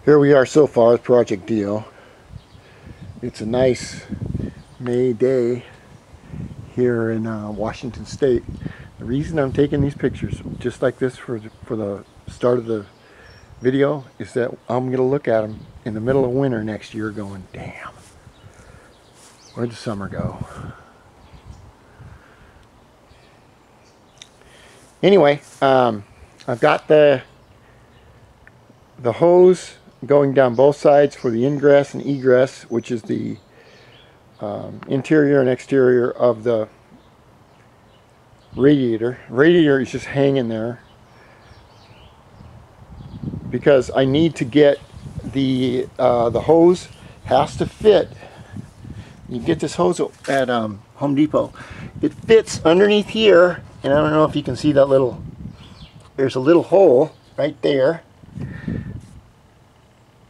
Here we are so far with Project DIO. It's a nice May day here in Washington State. The reason I'm taking these pictures just like this for the start of the video is that I'm going to look at them in the middle of winter next year going, damn, where'd the summer go? Anyway, I've got the hose going down both sides for the ingress and egress, which is the interior and exterior of the radiator. Radiator is just hanging there because I need to get the hose has to fit. You get this hose at Home Depot. It fits underneath here, and I don't know if you can see that little, there's a little hole right there,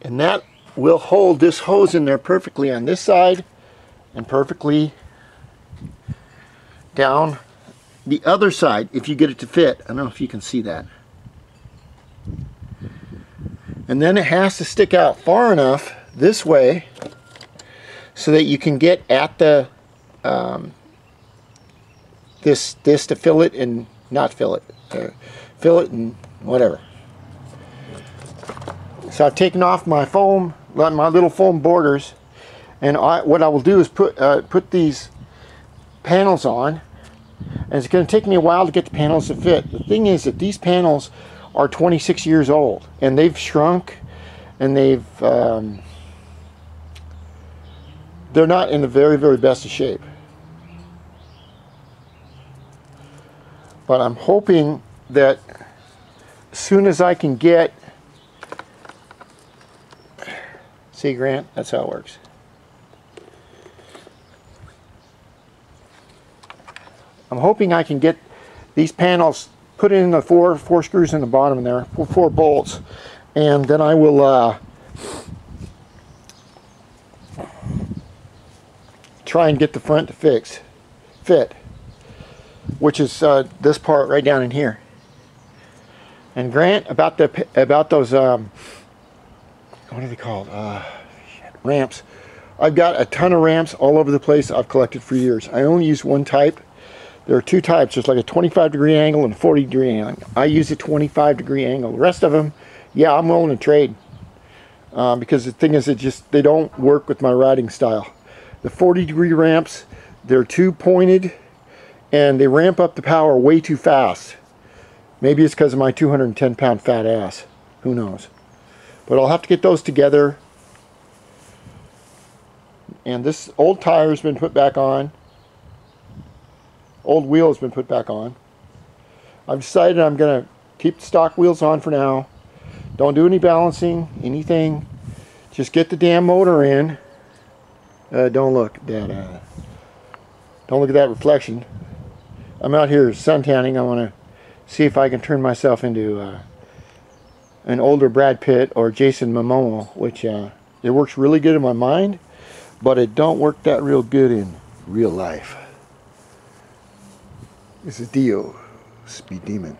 and that will hold this hose in there perfectly on this side and perfectly down the other side if you get it to fit. I don't know if you can see that. And then it has to stick out far enough this way so that you can get at the this to fill it and not fill it, fill it and whatever. So I've taken off my foam, my little foam borders, and what I will do is put these panels on, and it's going to take me a while to get the panels to fit. The thing is that these panels are 26 years old, and they've shrunk, and they're not in the very, very best of shape. But I'm hoping that as soon as I can get, see, Grant, that's how it works. I'm hoping I can get these panels put in the four screws in the bottom there, four bolts, and then I will try and get the front to fit, which is this part right down in here. And Grant, about those what are they called? Ramps. I've got a ton of ramps all over the place I've collected for years. I only use one type. There are two types. There's like a 25-degree angle and a 40-degree angle. I use a 25-degree angle. The rest of them, yeah, I'm willing to trade. Because the thing is, they don't work with my riding style. The 40-degree ramps, they're too pointed, and they ramp up the power way too fast. Maybe it's because of my 210-pound fat ass. Who knows? But I'll have to get those together. And this old tire has been put back on. Old wheel has been put back on. I've decided I'm going to keep the stock wheels on for now. Don't do any balancing, anything. Just get the damn motor in. Don't look at that. Don't look at that reflection. I'm out here sun tanning. I want to see if I can turn myself into an older Brad Pitt or Jason Momoa, which it works really good in my mind, but it don't work that real good in real life. This is DIOSpeedDEMON.